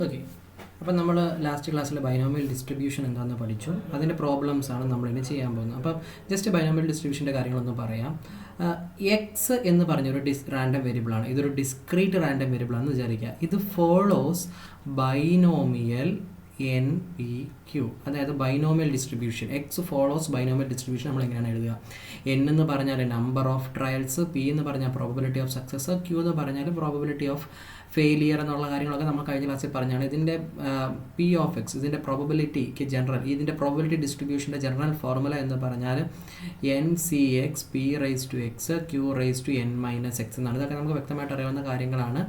Okay, അപ്പം നമ്മൾ last ക്ലാസ്സിൽ ബൈനോമിയൽ ഡിസ്ട്രിബ്യൂഷൻ എന്താണെന്ന് പഠിച്ചു. അതിൻ്റെ പ്രോബ്ലംസ് ആണ് നമ്മളിനി ചെയ്യാൻ പോകുന്നത്. അപ്പം ജസ്റ്റ് ബൈനോമിയൽ ഡിസ്ട്രിബ്യൂഷൻ്റെ കാര്യങ്ങളൊന്ന് പറയാം. എക്സ് എന്ന് പറഞ്ഞൊരു റാൻഡം വേരിയബിളാണ്. ഇതൊരു ഡിസ്ക്രീറ്റ് റാൻഡം വേരിയബിളാണെന്ന് വിചാരിക്കുക. ഇത് follows binomial N P Q, അതായത് binomial distribution. X follows binomial distribution നമ്മൾ എങ്ങനെയാണ് എഴുതുക? എൻ എന്ന് പറഞ്ഞാൽ നമ്പർ ഓഫ് ട്രയൽസ്, പി എന്ന് പറഞ്ഞാൽ പ്രോബബിലിറ്റി ഓഫ് സക്സസ്, ക്യൂ എന്ന് പറഞ്ഞാൽ പ്രോബബിലിറ്റി ഓഫ് ഫെയിലിയർ എന്നുള്ള കാര്യങ്ങളൊക്കെ നമ്മൾ കഴിഞ്ഞ ക്ലാസ്സിൽ പറഞ്ഞാണ്. ഇതിൻ്റെ പി ഓഫ് എക്സ്, ഇതിൻ്റെ പ്രോബബിലിറ്റിക്ക് ജനറൽ, ഇതിൻ്റെ പ്രോബബിലിറ്റി ഡിസ്ട്രിബ്യൂഷൻ്റെ ജനറൽ ഫോർമുല എന്ന് പറഞ്ഞാൽ N C X P raise to X Q raise to N minus X എന്നാണ്. ഇതൊക്കെ നമുക്ക് വ്യക്തമായിട്ട് അറിയാവുന്ന കാര്യങ്ങളാണ്.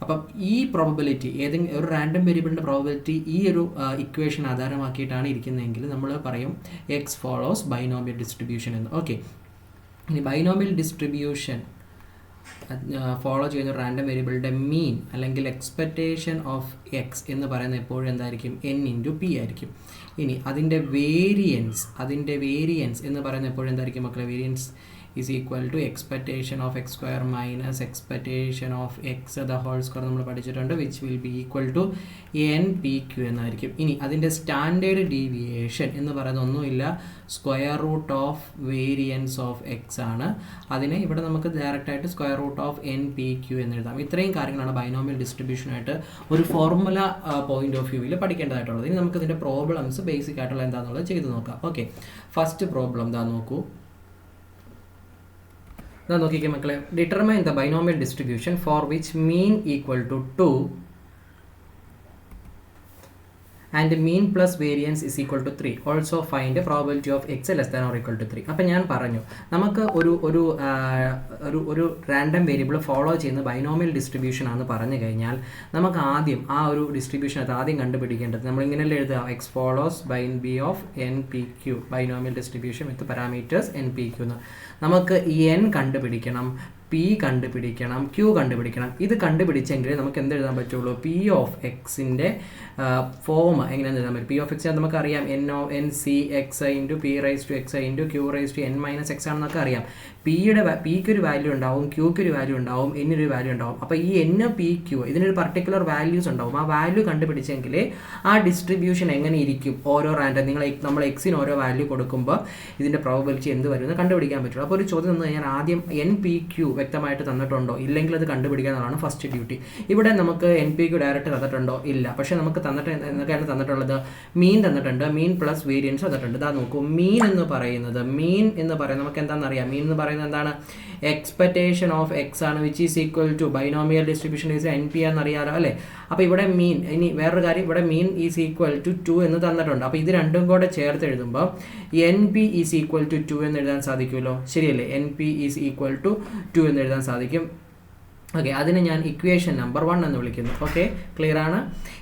അപ്പം ഈ പ്രോബബിലിറ്റി, ഏതെങ്കിലും ഒരു റാൻഡം വേരിയബിളിൻ്റെ പ്രോബബിലിറ്റി ഈ ഒരു ഇക്വേഷൻ ആധാരമാക്കിയിട്ടാണ് ഇരിക്കുന്നതെങ്കിൽ നമ്മൾ പറയും എക്സ് ഫോളോസ് ബൈനോമിയൽ ഡിസ്ട്രിബ്യൂഷൻ എന്ന്. ഓക്കെ, ഇനി ബൈനോമിയൽ ഡിസ്ട്രിബ്യൂഷൻ ഫോളോ ചെയ്യുന്ന റാൻഡം വേരിയബിളിൻ്റെ മീൻ അല്ലെങ്കിൽ എക്സ്പെക്റ്റേഷൻ ഓഫ് എക്സ് എന്ന് പറയുന്നത് എപ്പോഴും എന്തായിരിക്കും? എൻ ഇൻറ്റു പി ആയിരിക്കും. ഇനി അതിൻ്റെ വേരിയൻസ് എന്ന് പറയുന്നത് എപ്പോഴും എന്തായിരിക്കും മക്കളെ? Variance is equal to expectation of x square minus expectation of x the whole square നമ്മൾ പഠിച്ചിട്ടുണ്ട്, which will be equal to npq എന്നായിരിക്കും. ഇനി അതിൻ്റെ സ്റ്റാൻഡേർഡ് ഡീവിയേഷൻ എന്ന് പറയുന്നത് ഒന്നുമില്ല, square root of variance of X ആണ്. അതിനെ ഇവിടെ നമുക്ക് ഡയറക്റ്റായിട്ട് സ്ക്വയർ റൂട്ട് ഓഫ് npq എന്ന് എഴുതാം. ഇത്രയും കാര്യങ്ങളാണ് ബൈനോമിയൽ ഡിസ്ട്രിബ്യൂഷനായിട്ട് ഒരു ഫോർമുല പോയിന്റ് ഓഫ് വ്യൂവിൽ പഠിക്കേണ്ടതായിട്ടുള്ളത്. ഇനി നമുക്ക് ഇതിൻ്റെ പ്രോബ്ലംസ് ബേസിക് ആയിട്ടുള്ള എന്താണെന്നുള്ളത് ചെയ്ത് നോക്കാം. ഓക്കെ, ഫസ്റ്റ് പ്രോബ്ലം എന്താ നോക്കൂ. ഇതാ നോക്കിക്കേ മക്കളെ. Determine the binomial distribution for which mean equal to 2 and mean plus variance is equal to 3. Also find the probability of x less than or equal to 3. അപ്പം ഞാൻ പറഞ്ഞു നമുക്ക് ഒരു റാൻഡം വേരിയബിൾ ഫോളോ ചെയ്യുന്ന ബൈനോമിയൽ ഡിസ്ട്രിബ്യൂഷൻ ആണെന്ന് പറഞ്ഞു കഴിഞ്ഞാൽ നമുക്ക് ആദ്യം ആ ഒരു ഡിസ്ട്രിബ്യൂഷൻ അത് ആദ്യം കണ്ടുപിടിക്കേണ്ടത് നമ്മളിങ്ങനെയല്ലേ എഴുതുക? X follows by B of N P Q, binomial distribution with parameters N P Q എന്ന്. നമുക്ക് എൻ കണ്ടുപിടിക്കണം, പി കണ്ടുപിടിക്കണം, ക്യൂ കണ്ടുപിടിക്കണം. ഇത് കണ്ടുപിടിച്ചെങ്കിൽ നമുക്ക് എന്ത് എഴുതാൻ പറ്റുള്ളൂ? പി ഓഫ് എക്സിൻ്റെ ഫോം എങ്ങനെയാണെന്ന് എഴുതാൻ പറ്റും? പി ഓഫ് എക്സ് നമുക്കറിയാം, N C X into P raise to X into Q raise to N minus X ആണെന്നൊക്കെ അറിയാം. പിക്ക് ഒരു വാല്യൂ ഉണ്ടാവും, ക്യൂക്ക് ഒരു വാല്യൂ ഉണ്ടാവും, എന്നൊരു വാല്യൂ ഉണ്ടാവും. അപ്പോൾ ഈ എൻ പി ക്യൂ ഇതിനൊരു പർട്ടിക്കുലർ വാല്യൂസ് ഉണ്ടാവും. ആ വാല്യൂ കണ്ടുപിടിച്ചെങ്കിൽ ആ ഡിസ്ട്രിബ്യൂഷൻ എങ്ങനെ ഇരിക്കും ഓരോ റാൻഡം നമ്മൾ എക്സിന് ഓരോ വാല്യൂ കൊടുക്കുമ്പോൾ ഇതിൻ്റെ പ്രോബബിലിറ്റി എന്ത് വരുമെന്ന് കണ്ടുപിടിക്കാൻ പറ്റുള്ളൂ. അപ്പോൾ ഒരു ചോദ്യം തന്നു കഴിഞ്ഞാൽ ആദ്യം എൻ പി ക്യൂ വ്യക്തമായിട്ട് തന്നിട്ടുണ്ടോ? ഇല്ലെങ്കിൽ അത് കണ്ടുപിടിക്കുക എന്നുള്ളതാണ് ഫസ്റ്റ് ഡ്യൂട്ടി. ഇവിടെ നമുക്ക് എൻ പി ക്യൂ ഡയറക്റ്റ് തന്നിട്ടുണ്ടോ? ഇല്ല. പക്ഷേ നമുക്ക് എന്തൊക്കെയാണ് തന്നിട്ടുള്ളത്? മീൻ തന്നിട്ടുണ്ട്, മീൻ പ്ലസ് വേരിയൻസ് തന്നിട്ടുണ്ട്. ഇതാ നോക്കൂ, മീൻ എന്ന് പറയുന്നത് നമുക്ക് എന്താണെന്ന് അറിയാം. മീൻ എന്ന് പറയുന്നത് എന്താണ്? എക്സ്പെക്റ്റേഷൻ ഓഫ് എക്സ് ആണ്, which is equal to binomial distribution is N P എന്നറിയാലോ അല്ലേ? അപ്പോൾ ഇവിടെ മീൻ, ഇനി വേറൊരു കാര്യം, ഇവിടെ മീൻ ഈസ് ഈക്വൽ ടു 2 എന്ന് തന്നിട്ടുണ്ട്. അപ്പോൾ ഇത് രണ്ടും കൂടെ ചേർത്ത് എഴുതുമ്പോൾ N P is equal to 2 എന്ന് എഴുതാൻ സാധിക്കുമല്ലോ, ശരിയല്ലേ? N P is equal to 2 എന്ന് എഴുതാൻ സാധിക്കും. ഓക്കെ, അതിനെ ഞാൻ ഇക്വേഷൻ നമ്പർ 1 എന്ന് വിളിക്കുന്നു. ഓക്കെ, ക്ലിയർ ആണ്.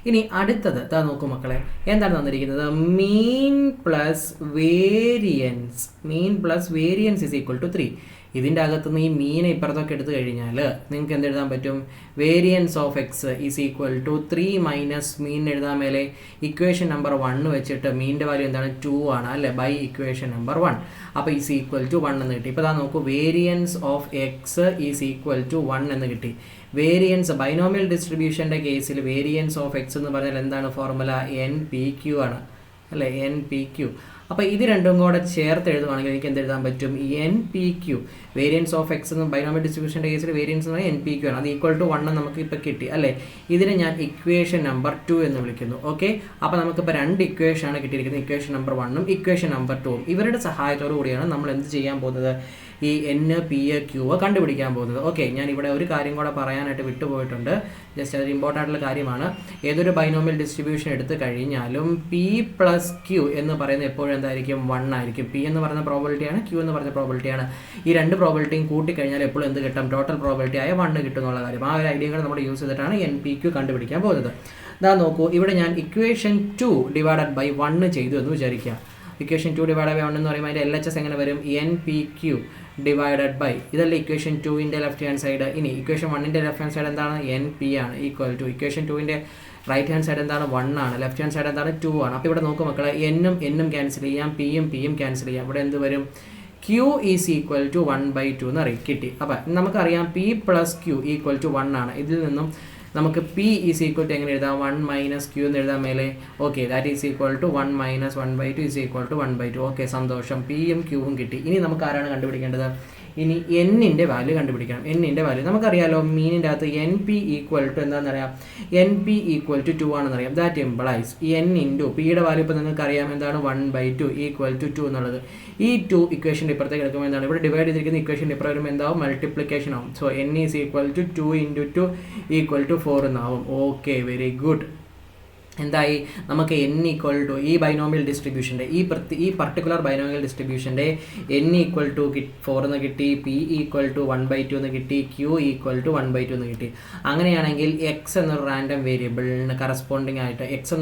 ഇനി അടുത്തത് ഇതാ നോക്കൂ മക്കളെ, എന്താണ് തന്നിരിക്കുന്നത്? Mean plus variance is equal to 3. ഇതിൻ്റെ അകത്തുനിന്ന് ഈ മീനെ ഇപ്പുറത്തൊക്കെ എടുത്തു കഴിഞ്ഞാൽ നിങ്ങൾക്ക് എന്ത് എഴുതാൻ പറ്റും? Variance of X is equal to 3 minus mean എഴുതാൻ മേലെ ഇക്വേഷൻ നമ്പർ 1 വെച്ചിട്ട് മീനിൻ്റെ വാല്യൂ എന്താണ്? 2 ആണ് അല്ലേ? By equation number 1. അപ്പോൾ ഈസ് ഈക്വൽ ടു 1 എന്ന് കിട്ടി. ഇപ്പോൾ അതാ നോക്കൂ, variance of X is equal to 1 എന്ന് കിട്ടി. വേരിയൻസ് ബൈനോമിയൽ ഡിസ്ട്രിബ്യൂഷൻ്റെ കേസിൽ വേരിയൻസ് ഓഫ് എക്സ് എന്ന് പറഞ്ഞാൽ എന്താണ് ഫോർമുല? എൻ പി ക്യൂ ആണ് അല്ലേ? N P Q. അപ്പോൾ ഇത് രണ്ടും കൂടെ ചേർത്ത് എഴുതുവാണെങ്കിൽ എനിക്ക് എന്ത് എഴുതാൻ പറ്റും? N P Q, variance of X എന്ന് ബൈനോമിയൽ ഡിസ്ട്രിബ്യൂഷൻ്റെ കേസിൽ വേരിയൻസ് എന്ന് പറഞ്ഞാൽ എൻ പി ക്യൂ ആണ്. അത് ഈക്വൽ ടു 1 നമുക്ക് ഇപ്പോൾ കിട്ടി അല്ലേ? ഇതിനെ ഞാൻ ഇക്വേഷൻ നമ്പർ 2 എന്ന് വിളിക്കുന്നു. ഓക്കെ, അപ്പോൾ നമുക്കിപ്പോൾ 2 ഇക്വേഷനാണ് കിട്ടിയിരിക്കുന്നത്, ഇക്വേഷൻ നമ്പർ 1ഉം ഇക്വേഷൻ നമ്പർ 2ഉം. ഇവരുടെ സഹായത്തോടു കൂടിയാണ് നമ്മൾ എന്ത് ചെയ്യാൻ പോകുന്നത്? ഈ എൻ പി ക്യൂ കണ്ടുപിടിക്കാൻ പോകുന്നത്. ഓക്കെ, ഞാൻ ഇവിടെ ഒരു കാര്യം കൂടെ പറയാനായിട്ട് വിട്ടുപോയിട്ടുണ്ട്. ജസ്റ്റ് അതൊരു ഇമ്പോർട്ടൻ്റ് ആയിട്ടുള്ള കാര്യമാണ്. ഏതൊരു ബൈനോമിയൽ ഡിസ്ട്രിബ്യൂഷൻ എടുത്തു കഴിഞ്ഞാലും പി പ്ലസ് ക്യൂ എന്ന് പറയുന്നത് എപ്പോഴും എന്തായിരിക്കും? 1 ആയിരിക്കും. പി എന്ന് പറയുന്ന പ്രോബിലിറ്റിയാണ്, ക്യൂ എന്ന് പറയുന്ന പ്രോബിലിറ്റിയാണ്. ഈ രണ്ട് പ്രോബിലിറ്റിയും കൂട്ടിക്കഴിഞ്ഞാൽ എപ്പോഴും എന്ത് കിട്ടും? ടോട്ടൽ പ്രോബിലിറ്റി ആയ 1 കിട്ടും എന്നുള്ള കാര്യം. ആ ഒരു ഐഡിയ കൂടെ നമ്മൾ യൂസ് ചെയ്തിട്ടാണ് എൻ പി ക്യൂ കണ്ടുപിടിക്കാൻ പോകുന്നത്. ഇതാ നോക്കൂ, ഇവിടെ ഞാൻ ഇക്വേഷൻ 2 ഡിവൈഡഡ് ബൈ 1 ചെയ്തു എന്ന് വിചാരിക്കുക. ഇക്വേഷൻ 2 ഡിവൈഡഡ് ബൈ 1 എന്ന് പറയുമ്പോൾ അതിൻ്റെ LHS എങ്ങനെ വരും? N P Q divided by, ഇതല്ലേ ഇക്വേഷൻ 2ൻ്റെ ലെഫ്റ്റ് ഹാൻഡ് സൈഡ്. ഇനി ഇക്വേഷൻ 1ൻ്റെ ലെഫ്റ്റ് ഹാൻഡ് സൈഡ് എന്താണ്? എൻ പി ആണ്, ഈക്വൽ ടു ഇക്വേഷൻ 2ൻ്റെ റൈറ്റ് ഹാൻഡ് സൈഡ് എന്താണ്? 1 ആണ്, ലെഫ്റ്റ് ഹാൻഡ് സൈഡ് എന്താണ്? 2 ആണ്. അപ്പോൾ ഇവിടെ നോക്കും മക്കളെ, എന്നും ക്യാൻസൽ ചെയ്യാം, പിയും ക്യാൻസൽ ചെയ്യാം. ഇവിടെ എന്ത് വരും? ക്യൂ ഈസ് ഈക്വൽ ടു 1/2 എന്ന് കിട്ടി. അപ്പം നമുക്കറിയാം P plus Q equal to 1 ആണ്. ഇതിൽ നിന്നും നമുക്ക് P ഈസ് ഈക്വൽ ടു എങ്ങനെ എഴുതാം 1 മൈനസ് ക്യൂ എന്ന് എഴുതാൻ മേലെ. Okay, that is equal to 1 minus 1/2 is equal to 1/2. Okay, സന്തോഷം. പിയും ക്യൂവും കിട്ടി. ഇനി നമുക്ക് ആരാണ് കണ്ടുപിടിക്കേണ്ടത്? ഇനി എന്നിൻ്റെ വാല്യൂ കണ്ടുപിടിക്കണം. എന്നിൻ്റെ വാല്യൂ നമുക്കറിയാലോ, മീനിൻ്റെ അകത്ത് NP ഈക്വൽ ടു എന്താണെന്നറിയാം, NP ഈക്വൽ ടു 2 ആണെന്നറിയാം. ദാറ്റ് ഇംപ്ലൈസ് N ഇൻറ്റു പിയുടെ വാല്യൂ ഇപ്പോൾ നിങ്ങൾക്കറിയാം എന്താണ് 1/2 ഈക്വൽ ടു 2 എന്നുള്ളത്. ഈ 2 ഇക്വേഷൻ്റെ ഇപ്പുറത്തേക്ക് എടുക്കുമ്പോൾ എന്താണ്, ഇവിടെ ഡിവൈഡ് ചെയ്തിരിക്കുന്ന ഇക്വേഷൻ്റെ ഇപ്പുറം വരുമ്പോൾ എന്താവും, മൾട്ടിപ്ലിക്കേഷൻ ആവും. So N is equal to 2 into 2 equal to 4 എന്നാവും. Okay, very good. എന്തായി, നമുക്ക് N ഈക്വൽ ടു ഈ ബൈനോമിയൽ ഡിസ്ട്രിബ്യൂഷൻ്റെ ഈ പർട്ടിക്കുലർ ബൈനോമിയൽ ഡിസ്ട്രിബ്യൂഷൻ്റെ N ഈക്വൽ ടു 4 എന്ന് കിട്ടി, P ഈക്വൽ ടു 1/2 എന്ന് കിട്ടി, Q ഈക്വൽ ടു 1/2 എന്ന് കിട്ടി. അങ്ങനെയാണെങ്കിൽ എക്സ് എന്നൊരു റാൻഡം വേരിയബിളിന് കറസ്പോണ്ടിങ് ആയിട്ട് എക്സ്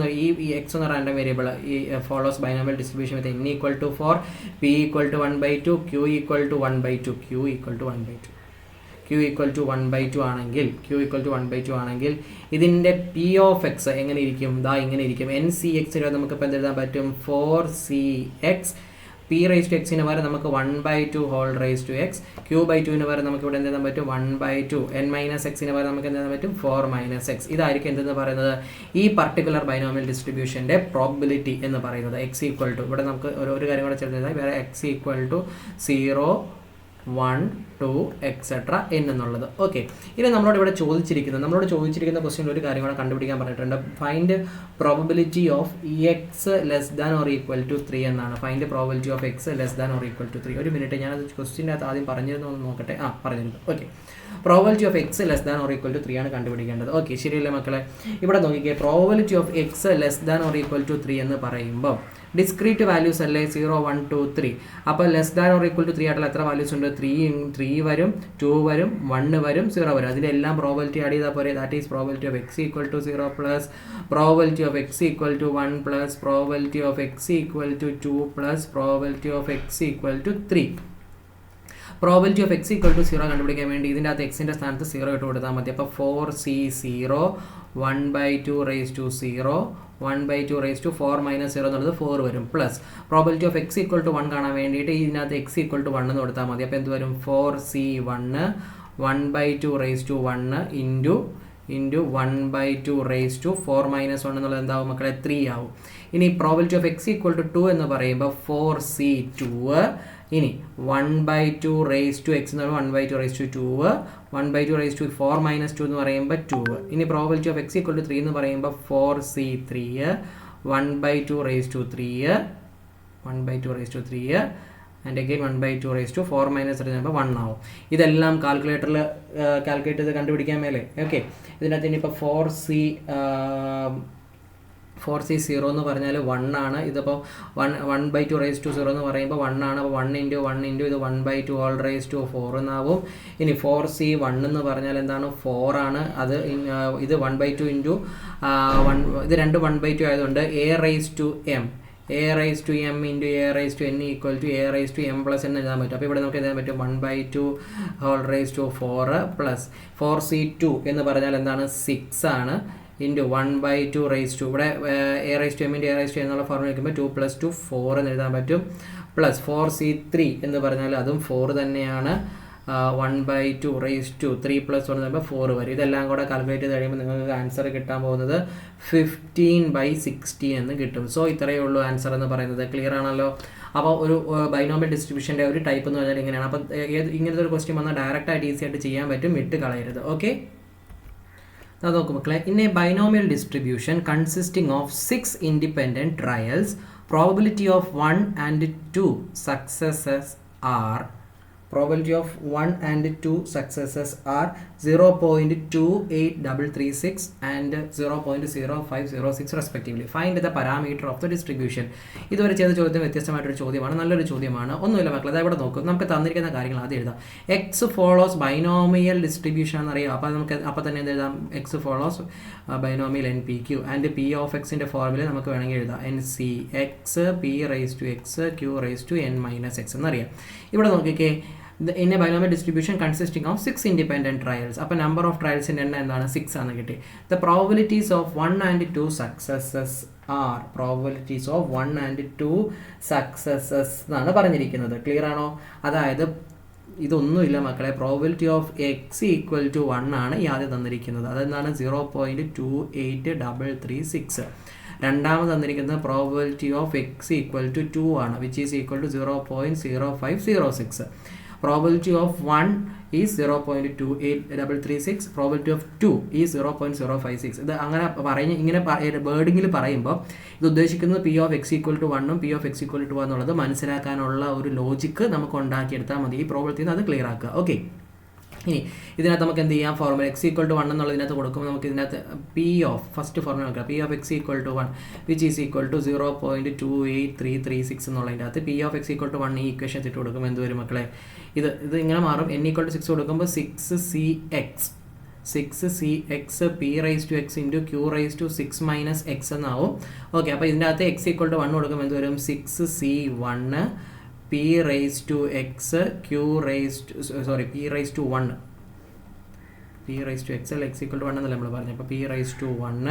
എന്ന റാൻഡം വേരിയബിൾ ഈ follows binomial distribution with N equal to 4, P equal to 1/2, Q equal to 1/2, Q equal to 1/2. Q equal to 1/2 ആണെങ്കിൽ ഇതിൻ്റെ P ഓഫ് എക്സ് എങ്ങനെ ഇരിക്കും? ഇങ്ങനെ ഇരിക്കും. NCX നമുക്കിപ്പോൾ എന്തെഴുതാൻ പറ്റും? 4CX. P റേസ് ടു എക്സിന് വരെ നമുക്ക് 1/2 whole raise to X. Q/2 വരെ നമുക്ക് ഇവിടെ എന്തെഴുതാൻ പറ്റും? 1/2. N-Xന് വരെ നമുക്ക് എന്തെഴുതാൻ പറ്റും? 4-x. ഇതായിരിക്കും എന്തെന്ന് പറയുന്നത്, ഈ പർട്ടിക്കുലർ ബൈനോമിയൽ ഡിസ്ട്രിബ്യൂഷൻ്റെ പ്രോബിലിറ്റി എന്ന് പറയുന്നത്. എക്സ് ഈക്വൽ ടു, ഇവിടെ നമുക്ക് ഒരു കാര്യം കൂടെ ചേർത്ത് വേറെ X equal to 0, 1, 2, etc. n എന്നുള്ളത്. ഓക്കെ, ഇനി നമ്മളോട് ചോദിച്ചിരിക്കുന്ന ക്വസ്റ്റ്യൻ ഒരു കാര്യം കൂടെ കണ്ടുപിടിക്കാൻ പറഞ്ഞിട്ടുണ്ട്. Find probability of X less than or equal to 3 എന്നാണ്. Find probability of X less than or equal to 3. ഒരു മിനിറ്റ്, ഞാനത് ക്വസ്റ്റ്യൻ്റെ അകത്ത് ആദ്യം പറഞ്ഞിരുന്നു എന്ന് നോക്കട്ടെ. പറഞ്ഞിരുന്നു. Okay, probability of X less than or equal to 3 ആണ് കണ്ടുപിടിക്കേണ്ടത്. ഓക്കെ, ശരിയല്ലേ മക്കളെ? ഇവിടെ നോക്കിക്കേ, probability of X less than or equal to 3 എന്ന് പറയുമ്പോൾ ഡിസ്ക്രീറ്റ് വാല്യൂസ് അല്ലേ, 0, 1, 2, 3. അപ്പോൾ less than or equal to 3 ആയിട്ടുള്ള എത്ര വാല്യൂസ് ഉണ്ട്? 3 വരും, 2 വരും, 1 വരും, 0 വരും. അതിലെല്ലാം പ്രോബബിലിറ്റി ആഡ് ചെയ്താൽ പോരെ. That is probability of X equal to 0 plus probability of X equal to 1 plus probability of X equal to 2 plus probability of X equal to 3. Probability of X equal to 0 കണ്ടുപിടിക്കാൻ വേണ്ടി ഇതിൻ്റെ അകത്ത് എക്സിൻ്റെ സ്ഥാനത്ത് 0 ഇട്ട് കൊടുത്താൽ മതി. അപ്പോൾ 4C0 1/2 raise to 0, 1/2 raise to 4 - 0 എന്നുള്ളത് 4 വരും. Plus probability of X equal to 1 കാണാൻ വേണ്ടിയിട്ട് ഇതിനകത്ത് എക്സ് ഈക്വൽ ടു 1 എന്ന് കൊടുത്താൽ മതി. അപ്പോൾ എന്ത് വരും? 4C1 1/2 raise to 1 into 1/2 raise to 4 - 1 എന്നുള്ളത് എന്താവും മക്കളെ? 3 ആവും. ഇനി probability of X equal to 2 എന്ന് പറയുമ്പോൾ 4C2 ഇനി 1/2 റേസ് ടു എക്സ് എന്ന് പറയുമ്പോൾ 1/2 റേസ് ടു 2, 1/2 റേസ് ടു 4 - 2 എന്ന് പറയുമ്പോൾ 2. ഇനി probability of X equal to 3 എന്ന് പറയുമ്പോൾ 4C3 1/2 raise to 3, 1/2 raise to 3 and again 1/2 raise to 4 - 3 ചെയ്യുമ്പോൾ 1 ആവും. ഇതെല്ലാം കാൽക്കുലേറ്ററിൽ കാൽക്കുലേറ്റ് ചെയ്ത് കണ്ടുപിടിക്കാൻ മേലെ. ഓക്കെ, ഇതിനകത്ത് ഇനിയിപ്പോൾ 4C0 എന്ന് പറഞ്ഞാൽ 1 ആണ്. ഇതിപ്പോൾ 1/2 റേസ് ടു 0 എന്ന് പറയുമ്പോൾ 1 ആണ്. അപ്പോൾ 1 ഇൻറ്റു 1 ഇൻറ്റു ഇത് 1/2 ഓൾ റേസ് ടു 4 എന്നാവും. ഇനി 4C1 എന്ന് പറഞ്ഞാൽ എന്താണ്? 4 ആണ്. അത് ഇത് 1/2 ഇൻറ്റു 1, ഇത് രണ്ട് 1/2 ആയതുകൊണ്ട് A raise to M into A raise to N equal to A raise to M plus N എഴുതാൻ പറ്റും. അപ്പോൾ ഇവിടെ നമുക്ക് എഴുതാൻ പറ്റും 1/2 whole raise to 4 plus 4C2 എന്ന് പറഞ്ഞാൽ എന്താണ്? 6 ആണ്. ഇൻറ്റു 1/2 റേസ് ടു, ഇവിടെ A raise to M into A raise to എന്നുള്ള ഫോർമുല വയ്ക്കുമ്പോൾ 2 + 2 4 എന്ന് എഴുതാൻ പറ്റും. പ്ലസ് 4C3 എന്ന് പറഞ്ഞാൽ അതും 4 തന്നെയാണ്. 1/2 റേസ് ടു 3 + 1 എന്ന് പറയുമ്പോൾ 4 വരും. ഇതെല്ലാം കൂടെ കാൽക്കുലേറ്റ് ചെയ്ത് കഴിയുമ്പോൾ നിങ്ങൾക്ക് ആൻസർ കിട്ടാൻ പോകുന്നത് 15/16 എന്ന് കിട്ടും. സോ ഇത്രയേ ഉള്ളൂ ആൻസർ എന്ന് പറയുന്നത്. ക്ലിയർ ആണല്ലോ? അപ്പോൾ ഒരു ബൈനോമിയൽ ഡിസ്ട്രിബ്യൂഷൻ്റെ ഒരു ടൈപ്പ് എന്ന് പറഞ്ഞാൽ ഇങ്ങനെയാണ്. അപ്പോൾ ഇങ്ങനത്തെ ഒരു ക്വസ്റ്റ്യൻ വന്നാൽ ഡയറക്റ്റായിട്ട് ഈസി ആയിട്ട് ചെയ്യാൻ പറ്റും, വിട്ട് കളയരുത്. ഓക്കെ, നോക്കൂ മക്കളെ. In A binomial distribution consisting of 6 independent trials, probability of 1 and 2 successes are 0.28336 and 0.0506 respectively. Find the parameter of the distribution. ഇതുവരെ ചെയ്ത ചോദ്യം വ്യത്യസ്തമായിട്ടൊരു ചോദ്യമാണ്, നല്ലൊരു ചോദ്യമാണ്. ഒന്നുമില്ല മക്കളെ, അതായത് ഇവിടെ നോക്കും. നമുക്ക് തന്നിരിക്കുന്ന കാര്യങ്ങൾ ആദ്യം എഴുതാം. എക്സ് ഫോളോസ് ബൈനോമിയൽ ഡിസ്ട്രിബ്യൂഷൻ എന്നറിയാം. അപ്പോൾ നമുക്ക് അപ്പോൾ തന്നെ എന്ത് എഴുതാം? X follows binomial NPQ and P of എക്സിൻ്റെ ഫോർമുല നമുക്ക് വേണമെങ്കിൽ എഴുതാം. NCX P raise to x Q raise to N - x എന്നറിയാം. ഇവിടെ നോക്കിക്കേ, in a binomial distribution consisting of 6 independent trials. അപ്പോൾ number of trials in എണ്ണം എന്താണ്? 6 ആണ് കിട്ടി. The probabilities of 1 and 2 successes are എന്നാണ് പറഞ്ഞിരിക്കുന്നത്. ക്ലിയർ ആണോ? അതായത് ഇതൊന്നുമില്ല മക്കളെ. Probability of X equal to 1 ആണ് ഈ ആദ്യം തന്നിരിക്കുന്നത്. അതെന്താണ് 0.28336. രണ്ടാമത് തന്നിരിക്കുന്നത് probability of X equal to 2 ആണ്, which is equal to 0.0506. Probability of 1 is 0.28336. Probability of 2 is 0.056. ഇത് അങ്ങനെ പറഞ്ഞ് ഇങ്ങനെ വേർഡിങ്ങിൽ പറയുമ്പോൾ ഇത് ഉദ്ദേശിക്കുന്നത് P of X equal to 1ഉം P of X equal to 2 എന്നുള്ളത് മനസ്സിലാക്കാനുള്ള ഒരു ലോജിക്ക് നമുക്ക് ഉണ്ടാക്കിയെടുത്താൽ മതി. ഈ പ്രോബ്ലത്തിൽ അത് ക്ലിയർ ആക്കുക. ഓക്കെ, ഇനി ഇതിനകത്ത് നമുക്ക് എന്ത് ചെയ്യാം? ഫോർമുല എക്സ് ഈക്വൽ ടു 1 എന്നുള്ളതിനകത്ത് കൊടുക്കുമ്പോൾ നമുക്ക് ഇതിനകത്ത് പി ഓഫ് ഫസ്റ്റ് ഫോർമുല നോക്കാം. P of X equal to 1 which is equal to 0.28336 എന്നുള്ളതിൻ്റെ അകത്ത് p of X equal to 1 ഈ ഇക്വേഷൻ ഇട്ട് കൊടുക്കുമ്പോൾ എന്ത് വരും മക്കളെ? ഇത് ഇങ്ങനെ മാറും. n ഈക്വൽ ടു 6 കൊടുക്കുമ്പോൾ 6cx p raise to X into Q raise to 6 minus x എന്നാവും. ഓക്കെ, അപ്പോൾ ഇതിൻ്റെ അകത്ത് എക്സ് ഈക്വൽ ടു 1 കൊടുക്കുമ്പോൾ എന്ത് വരും? 6c1 p raised to x q raised p raised to 1 p raised to x x equal to 1 എന്നല്ല നമ്മൾ പറഞ്ഞു. അപ്പോൾ p raised to 1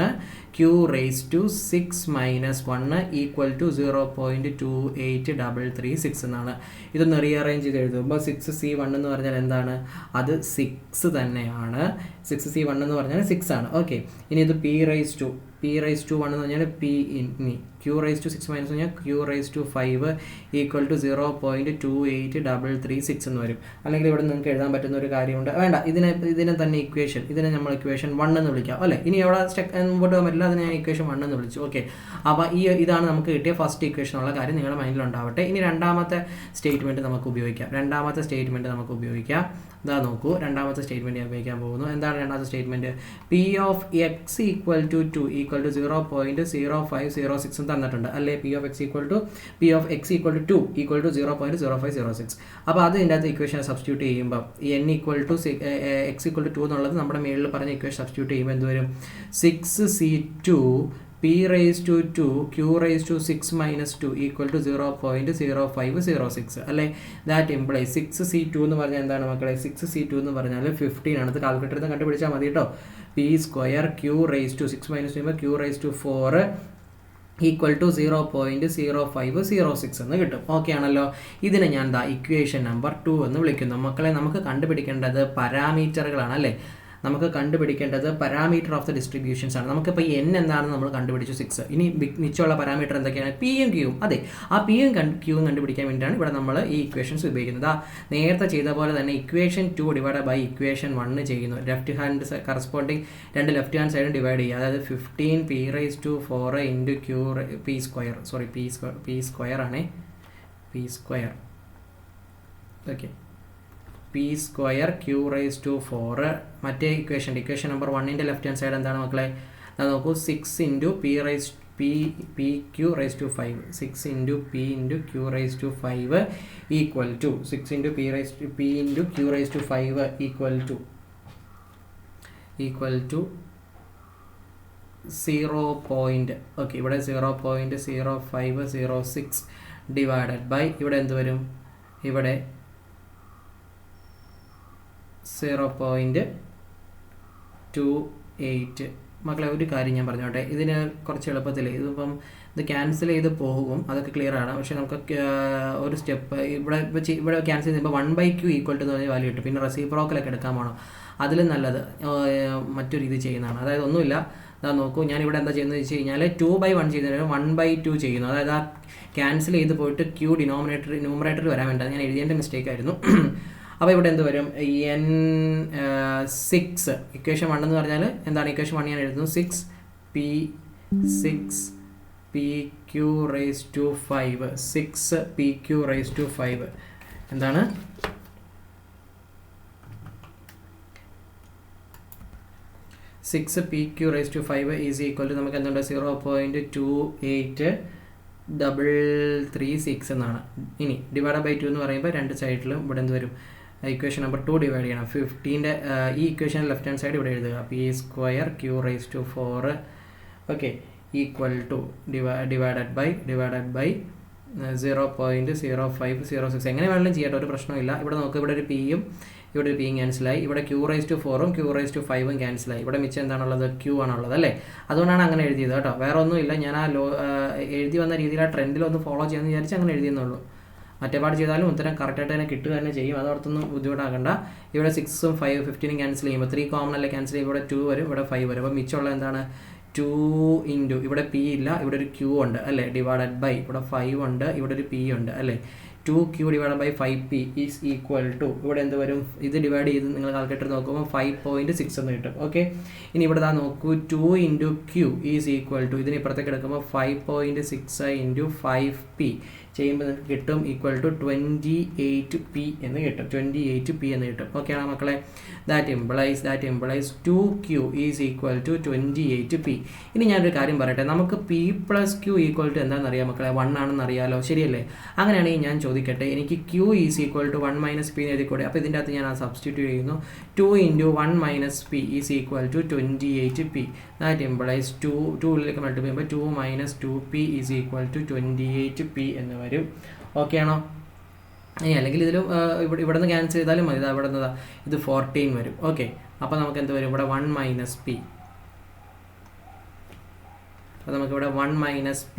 q raised to 6 minus 1 equal to 0.28336 എന്നാണ്. ഇതൊന്ന് റീഅറേഞ്ച് ചെയ്ത് എഴുതുമ്പോൾ 6c1 എന്ന് പറഞ്ഞാൽ എന്താണ്? അത് 6 തന്നെയാണ്. 6c1 എന്ന് പറഞ്ഞാൽ 6 ആണ്. ഓക്കെ, ഇനി ഇത് p raised to 1 എന്ന് പറഞ്ഞാൽ p ഇനി q raised to 6 മൈനസ് പറഞ്ഞാൽ q raised to 5 equal to 0.28336 എന്ന് വരും. അല്ലെങ്കിൽ ഇവിടെ നിങ്ങൾക്ക് എഴുതാൻ പറ്റുന്ന ഒരു കാര്യമുണ്ട്. വേണ്ട, ഇതിനെ തന്നെ ഇതിനെ നമ്മൾ ഇക്വേഷൻ 1 എന്ന് വിളിക്കാം അല്ലേ. ഇനി അവിടെ മുമ്പോട്ട് പോകാൻ പറ്റില്ല, അതിനെ ഞാൻ ഇക്വേഷൻ 1 എന്ന് വിളിച്ചു. ഓക്കെ, അപ്പോൾ ഇതാണ് നമുക്ക് കിട്ടിയ ഫസ്റ്റ് ഇക്വേഷൻ ഉള്ള കാര്യം നിങ്ങളുടെ മൈൻഡിൽ ഉണ്ടാവട്ടെ. ഇനി രണ്ടാമത്തെ സ്റ്റേറ്റ്മെൻറ്റ് നമുക്ക് ഉപയോഗിക്കാം. ഇതാ നോക്കൂ, രണ്ടാമത്തെ സ്റ്റേറ്റ്മെൻറ്റ് ഞാൻ ഉപയോഗിക്കാൻ പോകുന്നു. എന്താണ് രണ്ടാമത്തെ statement? P of X equal to 2 equal to 0.0506 തന്നിട്ടുണ്ട് അല്ലേ. P of X equal to 2 equal to 0.0506. അപ്പോൾ അത് ഇതിൻ്റെ അകത്ത് ഇക്വേഷൻ സബ്സ്റ്റിറ്റ്യൂട്ട് ചെയ്യുമ്പോൾ n equal to x equal to 2 എന്നുള്ളത് നമ്മുടെ മേളിൽ പറഞ്ഞ ഇക്വേഷൻ സബ്സ്റ്റിറ്റ്യൂട്ട് ചെയ്യുമ്പോൾ എന്ത് വരും? 6c2 p raised to 2 q raised to 6 minus 2 equal to 0.0506 അല്ലേ. ദാറ്റ് ഇംപ്ലൈസ് 6c2 എന്ന് പറഞ്ഞാൽ എന്താണ് മക്കളെ? 6c2 എന്ന് പറഞ്ഞാൽ 15 ആണ്. അത് കാൽക്കുലേറ്ററിൽ നിന്ന് കണ്ടുപിടിച്ചാൽ മതി കേട്ടോ. p square q raised to 6 minus 2 q raised to 4 equal to 0.0506 എന്ന് കിട്ടും. ഓക്കെ ആണല്ലോ. ഇതിനെ ഞാൻ ഇക്വേഷൻ നമ്പർ 2 എന്ന് വിളിക്കുന്നു. മക്കളെ, നമുക്ക് കണ്ടുപിടിക്കേണ്ടത് പാരാമീറ്ററുകളാണ് അല്ലേ. നമുക്ക് കണ്ടുപിടിക്കേണ്ടത് പാരാമീറ്റർ ഓഫ് ദ ഡിസ്ട്രിബ്യൂഷൻസ് ആണ്. നമുക്കിപ്പോൾ n എന്താണെന്ന് നമ്മൾ കണ്ടുപിടിച്ചു 6. ഇനി മിച്ചമുള്ള പാരാമീറ്റർ എന്തൊക്കെയാണ്? പിയും ക്യൂവും. അതെ, ആ പിയും ക്യൂവും കണ്ടുപിടിക്കാൻ വേണ്ടിയിട്ടാണ് ഇവിടെ നമ്മൾ ഈ ഇക്വേഷൻസ് ഉപയോഗിക്കുന്നത്. നേരത്തെ ചെയ്ത പോലെ തന്നെ ഇക്വേഷൻ 2 ഡിവൈഡ് ബൈ ഇക്വേഷൻ 1 ചെയ്യുന്നു. ലെഫ്റ്റ് ഹാൻഡ് കറസ്പോണ്ടിങ് രണ്ട് ലെഫ്റ്റ് ഹാൻഡ് സൈഡും ഡിവൈഡ് ചെയ്യുക. അതായത് 15 p raised to 4 into Q p square ആണേ, p square. Okay, p square q raised to 4. മറ്റേ ഇക്വേഷൻ നമ്പർ 1ൻ്റെ ലെഫ്റ്റ് ഹാൻഡ് സൈഡ് എന്താണ് മക്കളെ? നോക്കൂ, 6 into p q raised to 5 6 into p into q raised to 5 equal to 6 into p into q raised to 5 equal to 0. Okay, ഇവിടെ 0.0506 divided by ഇവിടെ എന്ത് വരും? ഇവിടെ 0.28. മക്കളെ, ഒരു കാര്യം ഞാൻ പറഞ്ഞോട്ടെ. ഇതിന് കുറച്ച് എളുപ്പത്തിൽ ഇതിപ്പം ഇത് ക്യാൻസൽ ചെയ്ത് പോകും, അതൊക്കെ ക്ലിയർ ആണ്. പക്ഷേ നമുക്ക് ഒരു സ്റ്റെപ്പ് ഇവിടെ ക്യാൻസൽ ചെയ്യുമ്പോൾ 1/q ഈക്വൽ ടു പറഞ്ഞ വാല്യൂ കിട്ടും. പിന്നെ റെസിപ്രോക്കലൊക്കെ എടുക്കാൻ പോകണം. അതിലും നല്ലത് മറ്റൊരു രീതി ചെയ്യുന്നതാണ്. അതായത് ഒന്നുമില്ല, നോക്കൂ, ഞാനിവിടെ എന്താ ചെയ്യുന്നത് വെച്ച് കഴിഞ്ഞാൽ 2/1 ചെയ്യുന്നതിന് 1/2 ചെയ്യുന്നു. അതായത് ആ ക്യാൻസൽ ചെയ്ത് പോയിട്ട് q ന്യൂമറേറ്ററിൽ വരാൻ വേണ്ടി ഞാൻ എഴുതിയതിൻ്റെ മിസ്റ്റേക്ക് ആയിരുന്നു. അപ്പോൾ ഇവിടെ എന്ത് വരും? n6 ഇക്വേഷൻ 1 എന്ന് പറഞ്ഞാൽ എന്താണ്? ഇക്വേഷൻ 1 ഞാൻ എഴുതുന്നു 6pq raised to 5 6pq raised to 5 എന്താണ്? 6pq raised to 5 is equal to നമുക്ക് എന്തുണ്ട്? 0.28336 എന്നാണ്. ഇനി ഡിവൈഡ് ബൈ 2 എന്ന് പറയുമ്പോൾ രണ്ട് സൈഡിലും ഇവിടെ എന്ത് വരും? ഇക്വേഷൻ നമ്പർ 2 ഡിവൈഡ് ചെയ്യണം. 15ൻ്റെ ഈ ഇക്വേഷൻ ലെഫ്റ്റ് ഹാൻഡ് സൈഡ് ഇവിടെ എഴുതുക. p square q raised to 4 okay equal to divided by 0.0506. എങ്ങനെ വേണമെങ്കിലും ചെയ്യട്ടെ, ഒരു പ്രശ്നമില്ല. ഇവിടെ നോക്കുക, ഇവിടെ ഒരു പിയും ഇവിടെ ഒരു പിയും ക്യാൻസലായി. ഇവിടെ q raised to 4ഉം q raised to 5ഉം ക്യാൻസലായി. ഇവിടെ മിച്ചം എന്താണുള്ളത്? q ആണുള്ളത് അല്ലേ. അതുകൊണ്ടാണ് അങ്ങനെ എഴുതിയത് കേട്ടോ. വേറെ ഒന്നുമില്ല, ഞാൻ ആ എഴുതി വന്ന രീതിയിൽ ആ ട്രെൻഡിലൊന്ന് ഫോളോ ചെയ്യാമെന്ന് വിചാരിച്ച് അങ്ങനെ എഴുതിയെന്നുള്ളൂ. മറ്റേപാട് ചെയ്താലും ഉത്തരം കറക്റ്റായിട്ട് തന്നെ കിട്ടുക തന്നെ ചെയ്യും. അതോർത്തൊന്നും ബുദ്ധിമുട്ടാകണ്ട. ഇവിടെ 6ഉം 5 15 ക്യാൻസൽ ചെയ്യുമ്പോൾ 3 കോമൺ അല്ലേ ക്യാൻസൽ ചെയ്യുമ്പോൾ ഇവിടെ 2 വരും, ഇവിടെ 5 വരും. അപ്പോൾ മിച്ചമുള്ള എന്താണ് 2 ഇൻറ്റു ഇവിടെ പി ഇല്ല, ഇവിടെ ഒരു ക്യൂ ഉണ്ട് അല്ലേ, ഡിവൈഡഡ് ബൈ ഇവിടെ 5 ഉണ്ട്, ഇവിടെ ഒരു പി ഉണ്ട് അല്ലേ. 2q divide by 5p is equal to ഇവിടെ എന്ത് വരും, ഇത് ഡിവൈഡ് ചെയ്ത് നിങ്ങൾ കാൽക്കുലേറ്റർ നോക്കുമ്പോൾ 5.6 എന്ന് കിട്ടും. ഓക്കെ, ഇനി ഇവിടെ നോക്കൂ 2 into q is equal to ഇതിന് ഇപ്പുറത്തേക്ക് എടുക്കുമ്പോൾ 5.6 ഇൻറ്റു 5p ചെയ്യുമ്പോൾ നിങ്ങൾക്ക് കിട്ടും ഈക്വൽ ടു 28p എന്ന് കിട്ടും, 28p എന്ന് കിട്ടും. ഓക്കെ ആണോ മക്കളെ? That implies 2q is equal to 28p. ഇനി ഞാനൊരു കാര്യം പറയട്ടെ, നമുക്ക് p plus q equal to എന്താണെന്ന് അറിയാം മക്കളെ, 1 ആണെന്ന് അറിയാലോ, ശരിയല്ലേ? അങ്ങനെയാണെങ്കിൽ ഞാൻ ചോദിക്കട്ടെ, എനിക്ക് q is equal to 1 minus p എന്ന് എഴുതിക്കൂടെ? അപ്പോൾ ഇതിൻ്റെ അകത്ത് ഞാൻ ആ സബ്സ്റ്റിറ്റ്യൂട്ട് ചെയ്യുന്നു. 2 into 1 minus p is equal to 28p. That implies 2ലേക്ക് മൾട്ടിപ്ലൈ ചെയ്യുമ്പോൾ 2 minus 2p is equal to 28p എന്ന് വരും. ഓക്കെ ആണോ? അല്ലെങ്കിൽ ഇതിലും ഇവിടെ നിന്ന് ക്യാൻസൽ ചെയ്താലും മതി. ഇവിടെ നിന്ന് ഇത് 14 വരും. ഓക്കെ, അപ്പോൾ നമുക്ക് എന്ത് വരും, ഇവിടെ 1 മൈനസ് p. അപ്പോൾ നമുക്കിവിടെ 1 minus p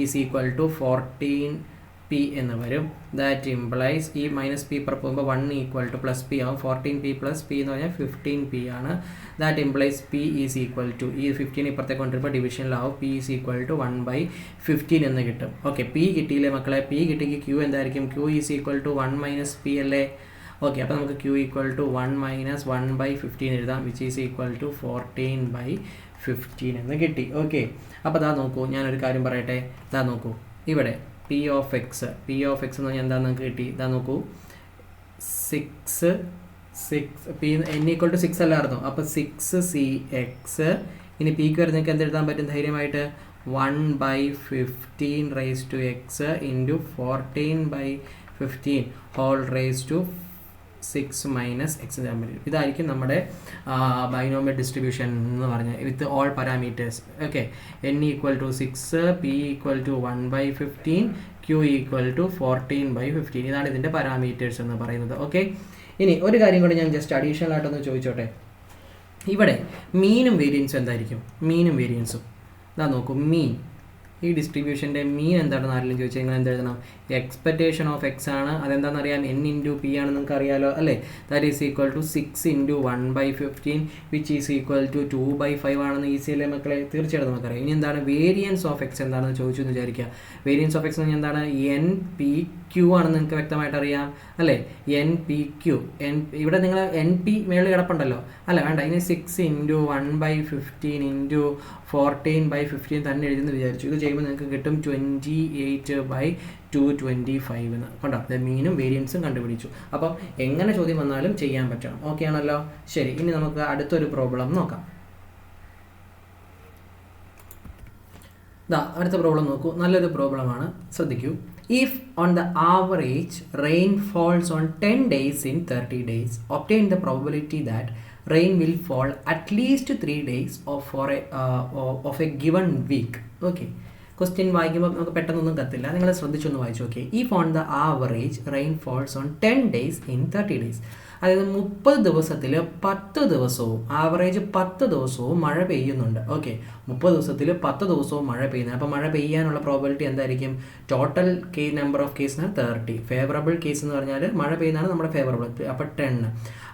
is equal to 14p എന്ന് വരും. ദാറ്റ് ഇംപ്ലൈസ് ഈ മൈനസ് p പുറത്ത് പോകുമ്പോൾ 1 ഈക്വൽ ടു പ്ലസ് p ആവും. 14p പ്ലസ് p എന്ന് പറഞ്ഞാൽ 15p ആണ്. That implies p is equal to ഈ 15 ഇപ്പുറത്തേക്ക് കൊണ്ടുവരുമ്പോൾ ഡിവിഷനിലാവും. p ഈസ് ഈക്വൽ ടു 1/15 എന്ന് കിട്ടും. ഓക്കെ, p കിട്ടിയില്ലേ മക്കളെ? p കിട്ടിയെങ്കിൽ q എന്തായിരിക്കും? q is equal to 1 minus p അല്ലേ? ഓക്കെ, അപ്പോൾ നമുക്ക് q ഈക്വൽ ടു 1 മൈനസ് 1/15 എഴുതാം, വിച്ച് ഈസ് ഈക്വൽ ടു 14/15 എന്ന് കിട്ടി. ഓക്കെ, അപ്പോൾ ഇതാ നോക്കൂ, ഞാനൊരു കാര്യം പറയട്ടെ. ഇതാ നോക്കൂ, ഇവിടെ p ഓഫ് എക്സ് എന്ന് പറഞ്ഞാൽ എന്താണെന്ന് നമുക്ക് കിട്ടി. ഇതാ നോക്കൂ, 6 p n ഈക്വൽ ടു 6 അല്ലായിരുന്നു. അപ്പോൾ 6cx. ഇനി പിക്ക് വരുന്നതൊക്കെ എന്തെഴുതാൻ പറ്റും ധൈര്യമായിട്ട്? 1/15 raise to X into 14/15 whole raise to 6 minus x ചെയ്യാൻ പറ്റും. ഇതായിരിക്കും നമ്മുടെ ബൈനോമിയൽ ഡിസ്ട്രിബ്യൂഷൻ എന്ന് പറഞ്ഞാൽ with all parameters. Okay, n equal to 6, p equal to 1/15, q equal to 14/15. ഇതാണ് ഇതിൻ്റെ പാരാമീറ്റേഴ്സ് എന്ന് പറയുന്നത്. ഓക്കെ, ഇനി ഒരു കാര്യം കൂടി ഞാൻ ജസ്റ്റ് അഡീഷണൽ ആയിട്ടൊന്ന് ചോദിച്ചോട്ടെ. ഇവിടെ മീനും വേരിയൻസും എന്തായിരിക്കും? മീനും വേരിയൻസും ഇതാ നോക്കൂ, മീൻ ഈ ഡിസ്ട്രിബ്യൂഷൻ്റെ മീൻ എന്താണെന്ന് ആരെങ്കിലും ചോദിച്ചാൽ നിങ്ങൾ എന്തെഴുതണം? എക്സ്പെക്റ്റേഷൻ ഓഫ് എക്സ് ആണ്. അതെന്താണെന്ന് അറിയാം, n ഇൻറ്റു പി ആണെന്ന് നിങ്ങൾക്ക് അറിയാലോ അല്ലേ? That is equal to 6 into 1/15 which is equal to 2/5 ആണെന്ന് ഈസി അല്ലേ മക്കളെ? തീർച്ചയായിട്ടും നമുക്കറിയാം. ഇനി എന്താണ് വേരിയൻസ് ഓഫ് എക്സ് എന്താണെന്ന് ചോദിച്ചു എന്ന് വിചാരിക്കുക. വേരിയൻസ് ഓഫ് എക്സ് എന്ന് പറഞ്ഞാൽ എന്താണ്? NPQ ആണെന്ന് നിങ്ങൾക്ക് വ്യക്തമായിട്ട് അറിയാം അല്ലേ? NPQ. ഇവിടെ നിങ്ങൾ NP മേളിൽ കിടപ്പുണ്ടല്ലോ അല്ല, വേണ്ട, ഇനി 6 ഇൻറ്റു 1/15 ഇൻറ്റു 14/15 തന്നെ എഴുതുന്നു വിചാരിച്ചു. ഇത് ചെയ്യുമ്പോൾ നിങ്ങൾക്ക് കിട്ടും 28/225 എന്ന്. കണ്ടോ, മീനും വേരിയൻസും കണ്ടുപിടിച്ചു. അപ്പം എങ്ങനെ ചോദ്യം വന്നാലും ചെയ്യാൻ പറ്റണം. ഓക്കെ ആണല്ലോ? ശരി, ഇനി നമുക്ക് അടുത്തൊരു പ്രോബ്ലം നോക്കാം. അടുത്ത പ്രോബ്ലം നോക്കൂ, നല്ലൊരു പ്രോബ്ലമാണ്, ശ്രദ്ധിക്കൂ. If on the average rain falls on 10 days in 30 days, obtain the probability that rain will fall at least 3 days of a given week. Okay. Question വായിക്കുമ്പോൾ നമുക്ക് പെട്ടെന്നൊന്നും കത്തില്ല, നിങ്ങൾ ശ്രദ്ധിച്ചൊന്ന് വായിച്ചു നോക്കിയേ. If on the average rain falls on 10 days in 30 days, അതായത് 30 ദിവസത്തിൽ 10 ദിവസവും average 10 ദിവസവും മഴ പെയ്യുന്നുണ്ട്. ഓക്കെ, 30 ദിവസത്തിൽ 10 ദിവസവും മഴ പെയ്യുന്നത്. അപ്പോൾ മഴ പെയ്യാനുള്ള പ്രോബിലിറ്റി എന്തായിരിക്കും? ടോട്ടൽ നമ്പർ ഓഫ് കേസിന് 30. ഫേവറബിൾ കേസ് എന്ന് പറഞ്ഞാൽ മഴ പെയ്യുന്നതാണ് നമ്മുടെ ഫേവറബിൾ, അപ്പോൾ 10.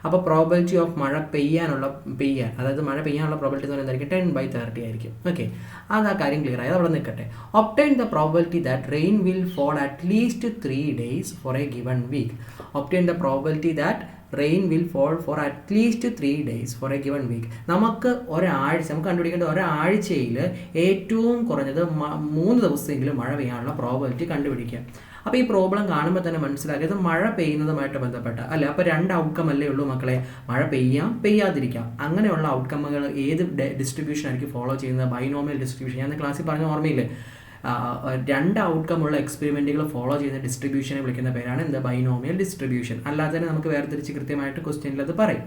അപ്പോൾ പ്രോബിലിറ്റി ഓഫ് അതായത് മഴ പെയ്യാനുള്ള പ്രോബിലിറ്റി എന്ന് പറയുന്നത് എന്തായിരിക്കും? 10/30 ആയിരിക്കും. ഓക്കെ, അത് ആ കാര്യം ക്ലിയർ ആയത് അവിടെ നിൽക്കട്ടെ. Obtain the probability that rain will fall at least 3 days for a given week. Obtain the probability that rain will fall for at least 3 days for a given week. നമുക്ക് കണ്ടുപിടിക്കേണ്ട ഒരാഴ്ചയിൽ ഏറ്റവും കുറഞ്ഞത് 3 ദിവസമെങ്കിലും മഴ പെയ്യാനുള്ള പ്രോബിലിറ്റി കണ്ടുപിടിക്കുക. അപ്പോൾ ഈ പ്രോബ്ലം കാണുമ്പോൾ തന്നെ മനസ്സിലാക്കിയത് മഴ പെയ്യുന്നതുമായിട്ട് ബന്ധപ്പെട്ട അല്ല. അപ്പോൾ 2 ഔട്ട്കം അല്ലേ ഉള്ളൂ മക്കളെ, മഴ പെയ്യാം പെയ്യാതിരിക്കാം. അങ്ങനെയുള്ള ഔട്ട്കമ്മുകൾ ഏത് ഡിസ്ട്രിബ്യൂഷൻ ആയിരിക്കും ഫോളോ ചെയ്യുന്നത്? Binomial distribution. ഞാൻ ക്ലാസ്സിൽ പറഞ്ഞ ഓർമ്മയില്ലേ? 2 ഔട്ട്കമുള്ള എക്സ്പെരിമെൻറ്റുകൾ ഫോളോ ചെയ്യുന്ന ഡിസ്ട്രിബ്യൂഷനെ വിളിക്കുന്ന പേരാണ് എന്ത്? Binomial distribution. അല്ലാതെ തന്നെ നമുക്ക് വേർതിരിച്ച് കൃത്യമായിട്ട് ക്വസ്റ്റ്യനിൽ അത് പറയും.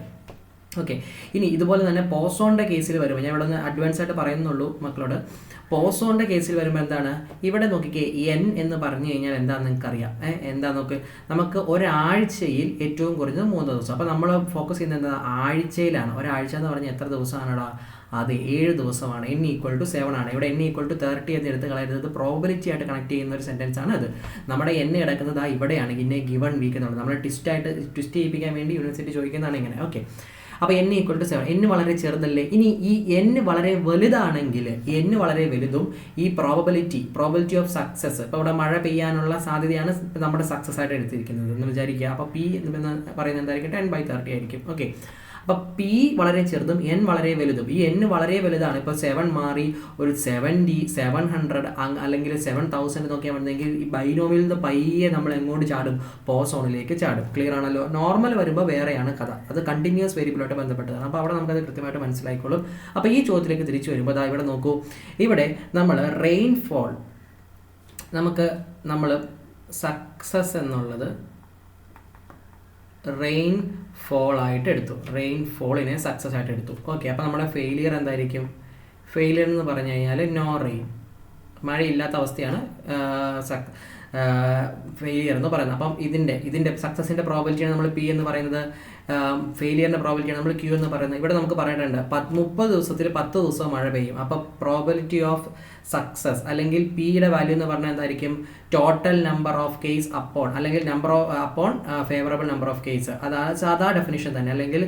ഓക്കെ, ഇനി ഇതുപോലെ തന്നെ പോസോണിൻ്റെ കേസിൽ വരുമ്പോൾ ഞാൻ ഇവിടെ നിന്ന് അഡ്വാൻസ് ആയിട്ട് പറയുന്നുള്ളൂ മക്കളോട്. പോസോണിൻ്റെ കേസിൽ വരുമ്പോൾ എന്താണ്? ഇവിടെ നോക്കിക്കേ, n എന്ന് പറഞ്ഞു കഴിഞ്ഞാൽ എന്താണെന്ന് നിങ്ങൾക്കറിയാം. എന്താ നോക്ക്, നമുക്ക് ഒരാഴ്ചയിൽ ഏറ്റവും കുറഞ്ഞത് 3 ദിവസം. അപ്പോൾ നമ്മൾ ഫോക്കസ് ചെയ്യുന്നത് എന്താ? ആഴ്ചയിലാണ്. ഒരാഴ്ച എന്ന് പറഞ്ഞാൽ എത്ര ദിവസമാണടാ? അത് 7 ദിവസമാണ്. n = 7 ആണ്. ഇവിടെ n = 30 എന്ന് എടുത്ത് കളയരുത്. പ്രോബബിലിറ്റി ആയിട്ട് കണക്ട് ചെയ്യുന്ന ഒരു സെൻറ്റൻസ് ആണ് അത്. നമ്മുടെ n കിടക്കുന്നത് ഇവിടെയാണ്, ഇന്നെ ഗിവൺ വീക്ക് എന്നുള്ളത്. നമ്മൾ ട്വിസ്റ്റ് ചെയ്യിപ്പിക്കാൻ വേണ്ടി യൂണിവേഴ്സിറ്റി ചോദിക്കുന്നതാണ് ഇങ്ങനെ. ഓക്കെ, അപ്പോൾ n = 7. n വളരെ ചെറുതല്ലേ? ഇനി ഈ n വളരെ വലുതാണെങ്കിൽ, n വളരെ വലുതും ഈ പ്രോബബിലിറ്റി ഓഫ് സക്സസ്, ഇപ്പോൾ ഇവിടെ മഴ പെയ്യാനുള്ള സാധ്യതയാണ് നമ്മുടെ സക്സസ് ആയിട്ട് എടുത്തിരിക്കുന്നത് എന്ന് വിചാരിക്കുക. അപ്പോൾ p എന്ന് പറയുന്നത് എന്തായിരിക്കും? 10/30 ആയിരിക്കും. ഓക്കെ, അപ്പോൾ p വളരെ ചെറുതും n വളരെ വലുതും. ഈ n വളരെ വലുതാണ്. ഇപ്പോൾ 7 മാറി ഒരു 70, 700 അല്ലെങ്കിൽ 7000 നോക്കിയാൽ മതിയെങ്കിൽ ഈ ബൈനോമിയിൽ നിന്ന് പയ്യെ നമ്മൾ എങ്ങോട്ട് ചാടും? പോസോണിലേക്ക് ചാടും. ക്ലിയർ ആണല്ലോ? നോർമൽ വരുമ്പോൾ വേറെയാണ് കഥ, അത് കണ്ടിന്യൂസ് വേരിയബിളായിട്ട് ബന്ധപ്പെട്ടതാണ്. അപ്പോൾ അവിടെ നമുക്കത് കൃത്യമായിട്ട് മനസ്സിലായിക്കോളും. അപ്പോൾ ഈ ചോദ്യത്തിലേക്ക് തിരിച്ചു വരുമ്പോൾ ഇവിടെ നോക്കൂ, ഇവിടെ നമ്മൾ റെയിൻഫോൾ, നമ്മൾ സക്സസ് എന്നുള്ളത് റെയിൻഫോൾ ആയിട്ട് എടുത്തു, റെയിൻഫോളിനെ സക്സസ് ആയിട്ട് എടുത്തു. ഓക്കെ, അപ്പോൾ നമ്മുടെ ഫെയിലിയർ എന്തായിരിക്കും? ഫെയിലിയർ എന്ന് പറഞ്ഞു കഴിഞ്ഞാൽ നോ റെയിൻ, മഴയില്ലാത്ത അവസ്ഥയാണ് ഫെയിലിയർ എന്ന് പറയുന്നത്. അപ്പം ഇതിൻ്റെ സക്സസിൻ്റെ പ്രോബബിലിറ്റിയാണ് നമ്മൾ പി എന്ന് പറയുന്നത്, ഫെയിലിയറിൻ്റെ പ്രോബബിലിറ്റിയാണ് നമ്മൾ ക്യൂ എന്ന് പറയുന്നത്. ഇവിടെ നമുക്ക് പറയേണ്ടതുണ്ട് 30 ദിവസത്തിൽ 10 ദിവസം മഴ പെയ്യും. അപ്പോൾ പ്രോബബിലിറ്റി ഓഫ് സക്സസ് അല്ലെങ്കിൽ പിയുടെ വാല്യൂ എന്ന് പറഞ്ഞാൽ എന്തായിരിക്കും? Total number of case upon, അല്ലെങ്കിൽ upon favourable number of case. അതാണ് സാധാ ഡെഫിനിഷൻ തന്നെ, അല്ലെങ്കിൽ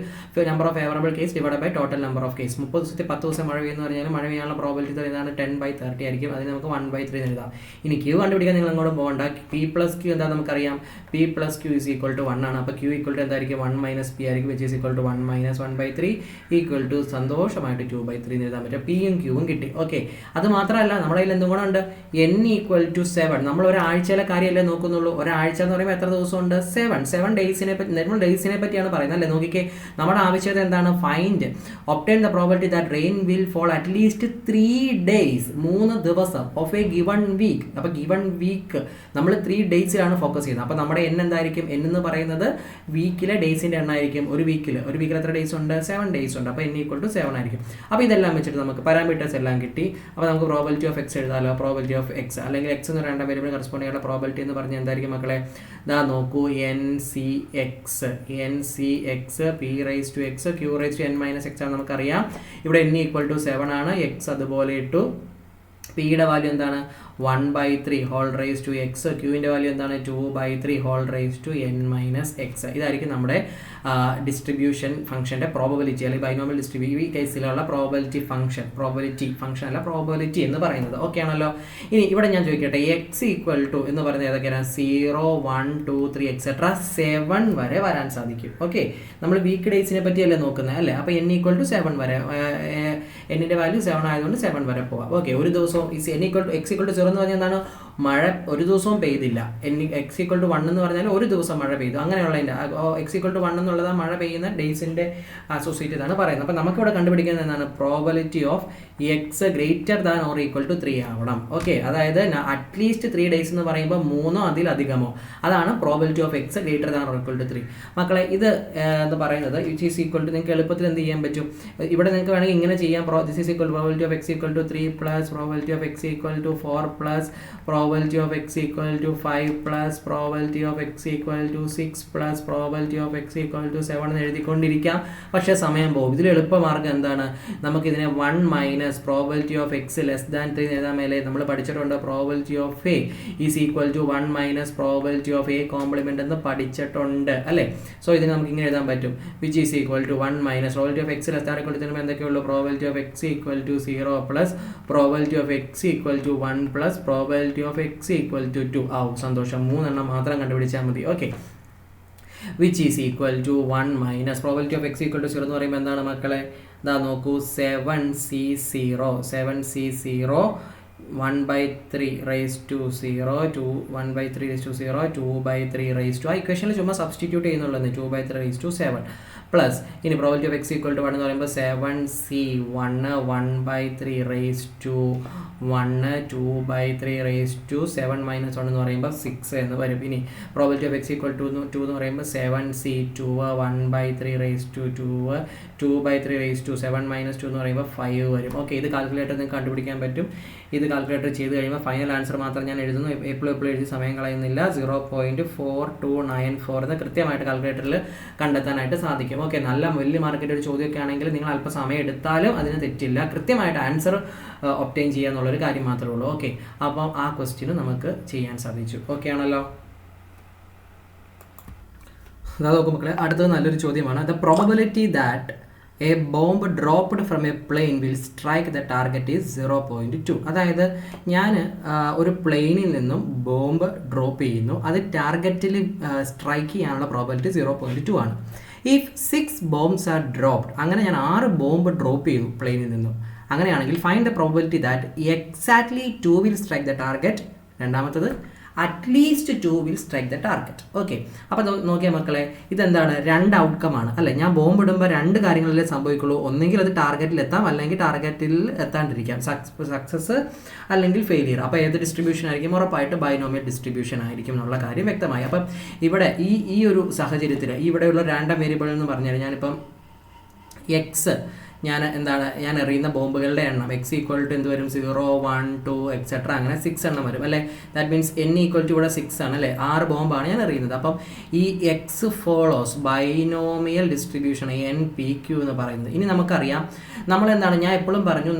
number of favourable case divide by total number of case. 30 ദിവസത്തിൽ 10 ദിവസം മഴ പെയ്യുന്ന പറഞ്ഞാൽ മഴ പെയ്യാനുള്ള പ്രോബബിലിറ്റി ഏതാണ്? 10/30 ആയിരിക്കും. അതിന് നമുക്ക് 1/3 എഴുതാം. ഇനി ക്യൂ കണ്ടുപിടിക്കാൻ നിങ്ങൾ അങ്ങോട്ട് പോകണ്ട. പി പ്ലസ് ക്യൂ എന്താ നമുക്കറിയാം? പി പ്ലസ് ക്യൂ = 1 ആണ്. അപ്പോൾ ക്യൂ എന്തായിരിക്കും? 1 - p ആയിരിക്കും, which is equal to 1 - 1/3 equal to സന്തോഷമായിട്ട് 2/3 എന്ന് എഴുതാൻ പറ്റും. പിയും ക്യൂവും കിട്ടി. ഓക്കെ, അത് മാത്രമല്ല നമ്മുടെ കയ്യിൽ എന്തും കൂടെ ഉണ്ട്, n = 7. നമ്മൾ ഒരാഴ്ചയിലെ കാര്യമല്ലേ നോക്കുന്നുള്ളൂ. ഒരാഴ്ച എന്ന് പറയുമ്പോൾ എത്ര ദിവസമുണ്ട്? 7 ഡേയ്സിനെ പറ്റി, നമ്മൾ ഡേയ്സിനെ പറ്റിയാണ് പറയുന്നത് അല്ലേ? നോക്കിക്കേ, നമ്മുടെ ആവശ്യകത എന്താണ്? Find obtain the probability that rain will fall at least 3 days, 3 ദിവസം ഓഫ് എ ഗിവൺ വീക്ക്. അപ്പോൾ ഗിവൺ വീക്ക് നമ്മൾ 3 ഡേയ്സിലാണ് ഫോക്കസ് ചെയ്യുന്നത്. അപ്പോൾ നമ്മുടെ n എന്തായിരിക്കും? n എന്ന് പറയുന്നത് വീക്കിലെ ഡേയ്സിൻ്റെ എണ്ണമായിരിക്കും. ഒരു വീക്കിൽ എത്ര ഡേയ്സ് ഉണ്ട്? 7 ഡേയ്സ് ഉണ്ട്. അപ്പോൾ n = 7 ആയിരിക്കും. അപ്പോൾ ഇതെല്ലാം വെച്ചിട്ട് നമുക്ക് പാരാമീറ്റേഴ്സ് എല്ലാം കിട്ടി. അപ്പോൾ നമുക്ക് പ്രോബബിലിറ്റി ഓഫ് എക്സ് എഴുതാമല്ലോ. പ്രോബബിലിറ്റി ഓഫ് എക്സ് അല്ലെങ്കിൽ എക്സ് എന്ന് പറയുന്ന വേരിയബിൾ കറസ്പോണ്ട് ചെയ്യുന്ന പ്രോബബിലിറ്റി എന്ന് പറഞ്ഞാൽ എന്തായിരിക്കും മക്കളെ? ഇതാ നോക്കൂ, NCX P⁻x Q⁻n−x ആണ് നമുക്കറിയാം. ഇവിടെ n = 7 ആണ്. എക്സ് അതുപോലെ ഇട്ടു. പിയുടെ വാല്യൂ എന്താണ്? 1/3 ഹോൾ റേസ് ടു എക്സ്. ക്യൂവിൻ്റെ വാല്യൂ എന്താണ്? 2/3 ഹോൾ റേസ് ടു n-x. ഇതായിരിക്കും നമ്മുടെ ഡിസ്ട്രിബ്യൂഷൻ ഫംഗ്ഷൻ്റെ പ്രോബബിലിറ്റി അല്ലെങ്കിൽ ബൈനോമിയൽ ഈ കേസിലുള്ള പ്രോബബിലിറ്റി ഫംഗ്ഷൻ അല്ല, പ്രോബബിലിറ്റി എന്ന് പറയുന്നത്. ഓക്കെ ആണല്ലോ? ഇനി ഇവിടെ ഞാൻ ചോദിക്കട്ടെ, x = എന്ന് പറയുന്നത് ഏതൊക്കെയാണ്? 0, 1, 2, 3 എക്സെട്ര 7 വരെ വരാൻ സാധിക്കും. ഓക്കെ, നമ്മൾ വീക്ക് ഡേയ്സിനെ പറ്റിയല്ലേ നോക്കുന്നത് അല്ലേ? അപ്പോൾ n = 7 വരെ, എന്നിൻ്റെ വാല്യൂ 7 ആയതുകൊണ്ട് 7 വരെ പോവാം. ഓക്കെ, ഒരു ദിവസവും x = 0 എന്ന് പറഞ്ഞാൽ എന്താണ്? മഴ ഒരു ദിവസവും പെയ്തില്ല. x = 1 എന്ന് പറഞ്ഞാൽ ഒരു ദിവസം മഴ പെയ്തു. അങ്ങനെയുള്ളതിൻ്റെ x = 1 എന്നുള്ളത് മഴ പെയ്യുന്ന ഡേയ്സിൻ്റെ അസോസിയേറ്റ് ആണ് പറയുന്നത്. അപ്പോൾ നമുക്കിവിടെ കണ്ടുപിടിക്കുന്നത് എന്താണ്? പ്രോബബിലിറ്റി ഓഫ് എക്സ് > 3 ആവണം. ഓക്കെ, അതായത് അറ്റ്ലീസ്റ്റ് 3 ഡേയ്സ് എന്ന് പറയുമ്പോൾ 3 അതിലധികമോ, അതാണ് പ്രോബബിലിറ്റി ഓഫ് എക്സ് > 3. മക്കളെ, ഇത് എന്ന് പറയുന്നത് നിങ്ങൾക്ക് എളുപ്പത്തിൽ എന്ത് ചെയ്യാൻ പറ്റും? ഇവിടെ നിങ്ങൾക്ക് വേണമെങ്കിൽ ഇങ്ങനെ ചെയ്യാം. Probability of X = 3 plus probability of X = 4 plus probability of x equal to 5 plus probability of x equal to 6 plus probability of x equal to 7 എന്ന് എഴുതിക്കൊണ്ടിരിക്കാം. പക്ഷേ സമയം പോകും. ഇതിൽ എളുപ്പമാർഗ്ഗം എന്താണ്? നമുക്കിതിനെ 1 മൈനസ് പ്രോബബിലിറ്റി ഓഫ് എക്സ് <3 എഴുതാൻ മേലെ നമ്മൾ പഠിച്ചിട്ടുണ്ട്. Probability of A is equal to 1 minus probability of A complement എന്ന് പഠിച്ചിട്ടുണ്ട് അല്ലേ? സോ ഇതിന് നമുക്ക് ഇങ്ങനെ എഴുതാൻ പറ്റും, which is equal to 1 minus probability of X <3 എന്തൊക്കെയുള്ളൂ? Probability of X equal to 0 plus probability of X equal to 1 plus probability of X equal to 2 ആവും. സന്തോഷം, 3 എണ്ണം മാത്രം കണ്ടുപിടിച്ചാൽ മതി. Okay, which is equal to 1 minus probability of x equal to 0 എന്ന് പറയുമ്പോൾ എന്താണ് മക്കളെ? ഇതാ നോക്കൂ, 7C0 1/3 raised to 0 to 1/3 raised to 0 2/3 raised to ആ ഇക്വേഷനിൽ ചുമ്മാ സബ്സ്റ്റിറ്റ്യൂട്ട് ചെയ്യുന്നുള്ളൂ. 2/3 raised to 7 പ്ലസ് ഇനി probability of X equal to 1 എന്ന് പറയുമ്പോൾ 7C1 1/3 raised to 1 2/3 raised to 7 minus 1 എന്ന് പറയുമ്പോൾ 6 എന്ന് വരും. ഇനി probability of X equal to 2 എന്ന് പറയുമ്പോൾ 7C2 1/3 raised to 2 2/3 raise to 7 - 2 എന്ന് പറയുമ്പോൾ 5 വരും. ഓക്കെ, ഇത് കാൽക്കുലേറ്റർ നിങ്ങൾക്ക് കണ്ടുപിടിക്കാൻ പറ്റും. ഇത് കാൽക്കുലേറ്റർ ചെയ്ത് കഴിയുമ്പോൾ ഫൈനൽ ആൻസർ മാത്രം ഞാൻ എഴുതുന്നു. എപ്പോഴും എഴുതി സമയം കളയുന്നില്ല. 0.4294 എന്ന് കൃത്യമായിട്ട് കാൽക്കുലേറ്ററിൽ കണ്ടെത്താനായിട്ട് സാധിക്കും. ഓക്കെ, നല്ല വലിയ മാർക്കിൻ്റെ ഒരു ചോദ്യമൊക്കെ ആണെങ്കിൽ നിങ്ങൾ അല്പം സമയം എടുത്താലും അതിന് തെറ്റില്ല. കൃത്യമായിട്ട് ആൻസർ ഒബ്റ്റെയിൻ ചെയ്യുക എന്നുള്ളൊരു കാര്യം മാത്രമേ ഉള്ളൂ. ഓക്കെ, അപ്പം ആ ക്വസ്റ്റ്യന് നമുക്ക് ചെയ്യാൻ സാധിച്ചു. ഓക്കെ ആണല്ലോ. അതാ നോക്കും മക്കളെ, അടുത്തത് നല്ലൊരു ചോദ്യമാണ്. The probability that a bomb dropped from a plane will strike the target is 0.2. അതായത് ഞാൻ ഒരു പ്ലെയിനിൽ നിന്നും ബോംബ് ഡ്രോപ്പ് ചെയ്യുന്നു, അത് ടാർഗറ്റിൽ സ്ട്രൈക്ക് ചെയ്യാനുള്ള പ്രോബബിലിറ്റി 0.2 ആണ്. ഇഫ് 6 ബോംബ്സ് ആർ ഡ്രോപ്ഡ്, അങ്ങനെ ഞാൻ 6 ബോംബ് ഡ്രോപ്പ് ചെയ്തു പ്ലെയിനിൽ നിന്നും, അങ്ങനെയാണെങ്കിൽ find the probability that exactly 2 will strike the target. രണ്ടാമത്തത് at least 2 will strike the target. Okay, അപ്പോൾ നോക്കിയാൽ മക്കളെ, ഇതെന്താണ്? 2 ഔട്ട്കം ആണ് അല്ലേ? ഞാൻ ബോംബ് ഇടുമ്പോൾ 2 കാര്യങ്ങളിലേ സംഭവിക്കുള്ളൂ. ഒന്നെങ്കിൽ അത് ടാർഗറ്റിൽ എത്താം, അല്ലെങ്കിൽ ടാർഗറ്റിൽ എത്താണ്ടിരിക്കാം. സക്സസ് അല്ലെങ്കിൽ ഫെയിലിയർ. അപ്പോൾ ഏത് ഡിസ്ട്രിബ്യൂഷൻ ആയിരിക്കും? ഉറപ്പായിട്ട് ബൈനോമിയൽ ഡിസ്ട്രിബ്യൂഷൻ ആയിരിക്കും എന്നുള്ള കാര്യം വ്യക്തമായി. അപ്പം ഇവിടെ ഈ ഒരു സാഹചര്യത്തിൽ ഇവിടെയുള്ള റാൻഡം വേരിയബിൾ എന്ന് പറഞ്ഞാൽ ഞാനിപ്പം എക്സ് ഞാൻ എറിയുന്ന ബോംബുകളുടെ എണ്ണം എക്സ് ഈക്വൽ ടു എന്ത് വരും? 0, 1, 2 എക്സെട്ര അങ്ങനെ 6 എണ്ണം വരും അല്ലേ? That means n equal to ഇവിടെ 6 ആണ് അല്ലേ? 6 ബോംബാണ് ഞാൻ എറിയുന്നത്. അപ്പം ഈ X follows binomial distribution NPQ എന്ന് പറയുന്നത്. ഇനി നമുക്കറിയാം ഞാൻ എപ്പോഴും പറഞ്ഞു,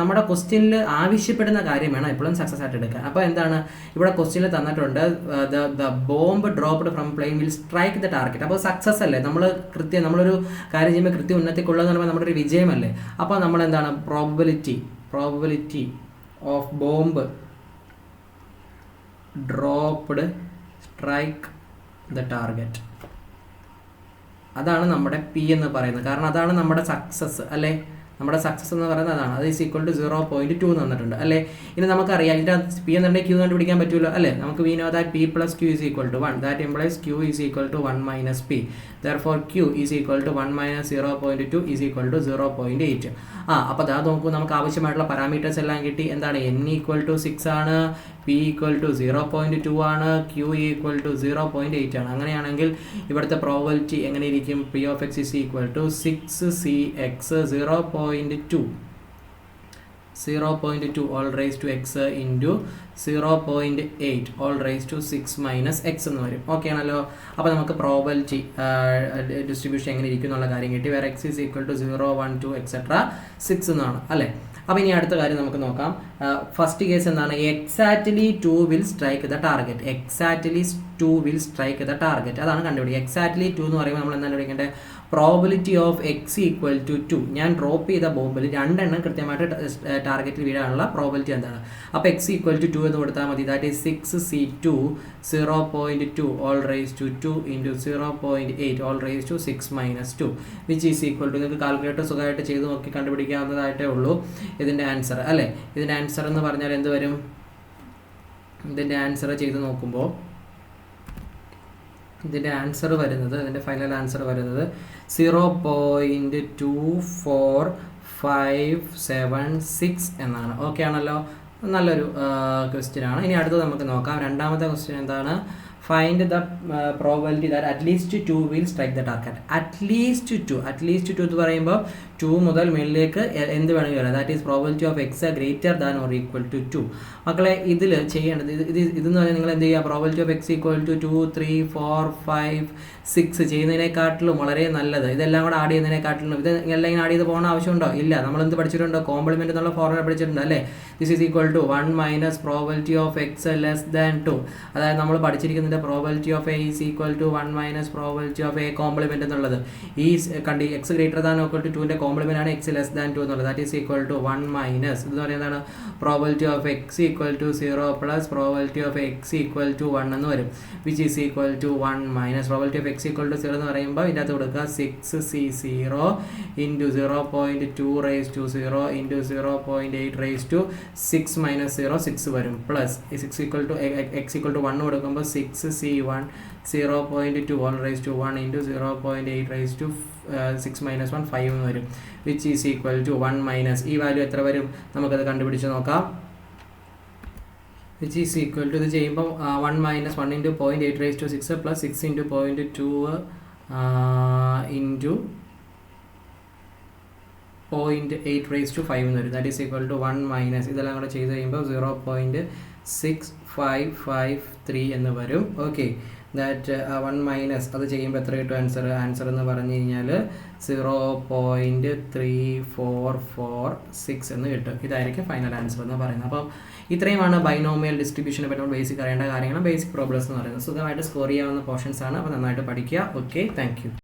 നമ്മുടെ ക്വസ്റ്റ്യനിൽ ആവശ്യപ്പെടുന്ന കാര്യം വേണം എപ്പോഴും സക്സസ് ആയിട്ട് എടുക്കാൻ. അപ്പോൾ ഇവിടെ ക്വസ്റ്റ്യനിൽ തന്നിട്ടുണ്ട് the bomb dropped from plane will strike the target. അപ്പോൾ സക്സസ് അല്ലേ? നമ്മളൊരു കാര്യം ചെയ്യുമ്പോൾ കൃത്യം ഉന്നത്തിക്കൊള്ളുക എന്ന് നമ്മുടെ ഒരു വിജയമല്ലേ? അപ്പോൾ നമ്മൾ probability of bomb dropped strike the target, അതാണ് നമ്മുടെ P എന്ന് പറയുന്നത്. കാരണം അതാണ് നമ്മുടെ സക്സസ് അല്ലേ? നമ്മുടെ സക്സസ് എന്ന് പറയുന്നത് അതാണ്. അത് ഈസ് ഈക്വൽ ടു 0.2 എന്ന് തന്നിട്ടുണ്ട് അല്ലേ? ഇനി നമുക്കറിയാം ഇതിൻ്റെ P എന്നുണ്ടെങ്കിൽ Q കണ്ടുപിടിക്കാൻ പറ്റുമല്ലോ അല്ലേ? നമുക്ക് we know that P + Q is equal to 1. That implies Q is equal to 1 - P. Therefore Q is equal to 1 - 0.2 is equal to 0.8. അപ്പോൾ അത് നോക്കൂ, നമുക്ക് ആവശ്യമായിട്ടുള്ള പാരാമീറ്റേഴ്സ് എല്ലാം കിട്ടി. എന്താണ്? n ഈക്വൽ ടു 6 ആണ്, P ഈക്വൽ ടു 0.2 ആണ്, Q ഈക്വൽ ടു 0.8 ആണ്. അങ്ങനെയാണെങ്കിൽ ഇവിടുത്തെ പ്രോബബിലിറ്റി എങ്ങനെയിരിക്കും? P of x is equal to 6cx 0.2 all raised to x into 0.8 all raised to 6 minus x എന്ന് വരും. ഓക്കെ ആണല്ലോ. അപ്പോൾ നമുക്ക് പ്രോബബിലിറ്റി ഡിസ്ട്രിബ്യൂഷൻ എങ്ങനെ ഇരിക്കും എന്നുള്ള കാര്യം കിട്ടി. വേറെ x is equal to 0, 1, 2 etcetera 6 എന്നാണ് അല്ലേ? അപ്പോൾ ഇനി അടുത്ത കാര്യം നമുക്ക് നോക്കാം. ഫസ്റ്റ് കേസ് എന്താണ്? Exactly 2 will strike the target. Exactly 2 will strike the target, അതാണ് കണ്ടുപിടിക്കുക. എക്സാക്ട്ലി 2 എന്ന് പറയുമ്പോൾ നമ്മൾ എന്താണ് കണ്ടുപിടിക്കേണ്ടത്? Probability of x equal to 2. ഞാൻ ഡ്രോപ്പ് ചെയ്ത ബോംബിൽ 2 എണ്ണം കൃത്യമായിട്ട് ടാർഗറ്റിൽ വീഴാനുള്ള പ്രോബിലിറ്റി എന്താണ്? അപ്പോൾ x ഈക്വൽ ടു 2 എന്ന് കൊടുത്താൽ മതി. That is 6c2 0.2 whole raise to 2 into 0.8 whole raise to 6 minus 2 which is equal to, നിങ്ങൾക്ക് കാൽക്കുലേറ്റർ സുഖമായിട്ട് ചെയ്ത് നോക്കി കണ്ടുപിടിക്കാവുന്നതായിട്ടേ ഉള്ളൂ ഇതിൻ്റെ ആൻസർ അല്ലേ? ഇതിൻ്റെ ആൻസർ എന്ന് പറഞ്ഞാൽ എന്ത് വരും? ഇതിൻ്റെ ആൻസർ ചെയ്ത് നോക്കുമ്പോൾ ഇതിൻ്റെ ആൻസർ വരുന്നത്, ഇതിൻ്റെ ഫൈനൽ ആൻസർ വരുന്നത് 0.24576 എന്നാണ്. ഓക്കെ ആണല്ലോ. നല്ലൊരു ക്വസ്റ്റ്യൻ ആണ്. ഇനി അടുത്തത് നമുക്ക് നോക്കാം. രണ്ടാമത്തെ ക്വസ്റ്റ്യൻ എന്താണ്? Find the probability that at least 2 will strike the target. At least 2 എന്ന് പറയുമ്പോൾ 2 മുതൽ മുകളിലേക്ക് എന്ത് വേണമെങ്കിൽ വരാം. That is probability of x greater than or equal to 2. മക്കളെ ഇതിൽ ചെയ്യേണ്ടത് ഇതെന്ന് പറഞ്ഞാൽ നിങ്ങൾ എന്ത് ചെയ്യുക? Probability of X equal to 2, 3, 4, 5, 6 ചെയ്യുന്നതിനെക്കാട്ടിലും വളരെ നല്ലത് ഇതെല്ലാം കൂടെ ആഡ് ചെയ്യുന്നതിനെക്കാട്ടിലും ഇത് എല്ലാം ഇങ്ങനെ ആഡ് ചെയ്ത് പോകേണ്ട ആവശ്യമുണ്ടോ? ഇല്ല. നമ്മളെന്ത് പഠിച്ചിട്ടുണ്ടോ? കോംപ്ലിമെൻറ്റ് എന്നുള്ള ഫോർമുല പഠിച്ചിട്ടുണ്ട് അല്ലേ? This is equal to 1 minus probability of X less than 2. അതായത് നമ്മൾ പഠിച്ചിരിക്കുന്നതിൻ്റെ probability of A is equal to 1 minus probability of A complement എന്നുള്ളത്. ഈ X greater than equal to 2ൻ്റെ കോംപ്ലിമെൻ്റ് ആണ് എക്സ് ലെസ് ദാൻ 2 എന്നുള്ളത്. That is equal to 1 minus ഇതെന്ന് പറയുന്നതാണ് probability of X equal to 0 plus probability of X equal to 1 എന്ന് വരും. Which is equal to 1 minus probability of X equal to 0 എന്ന് പറയുമ്പോൾ ഇതിൻ്റെ അകത്ത് കൊടുക്കുക 6c0 into 0.2 raise to 0 into 0.8 raise to 6 minus 0 6 വരും. Plus 6 equal to x equal to 1 കൊടുക്കുമ്പോൾ 6c1 0.2 whole raise to 1 into 0.8 raise to 6 minus 1 5 എന്ന് വരും. Which is equal to 1 minus ഈ വാല്യൂ എത്ര വരും? നമുക്കത് കണ്ടുപിടിച്ച് നോക്കാം. വിച്ച് ഈസ് ഈക്വൽ ടു ഇത് ചെയ്യുമ്പോൾ 1 minus 1 into 0.8 raise to 6 plus 6 into 0.2 into 0.8 എന്ന് വരും. That is equal to 1 minus ഇതെല്ലാം കൂടെ ചെയ്ത് കഴിയുമ്പോൾ 0.6553 എന്ന് വരും. ഓക്കെ, ദാറ്റ് 1 മൈനസ് അത് ചെയ്യുമ്പോൾ എത്ര കിട്ടും ആൻസർ എന്ന് പറഞ്ഞു കഴിഞ്ഞാൽ 0.3446 എന്ന് കിട്ടും. ഇതായിരിക്കും ഫൈനൽ ആൻസർ എന്ന് പറയുന്നത്. അപ്പം ഇത്രയുമാണ് ബൈനോമിയൽ ഡിസ്ട്രിബ്യൂഷനെ പറ്റി ബേസിക് അറിയേണ്ട കാര്യങ്ങൾ, ബേസിക് പ്രോബ്ലംസ് എന്ന് പറയുന്നത്. സുഖമായിട്ട് സ്കോർ ചെയ്യാവുന്ന പോർഷൻസ് ആണ്. അപ്പോൾ നന്നായിട്ട് പഠിക്കുക. Okay, thank you.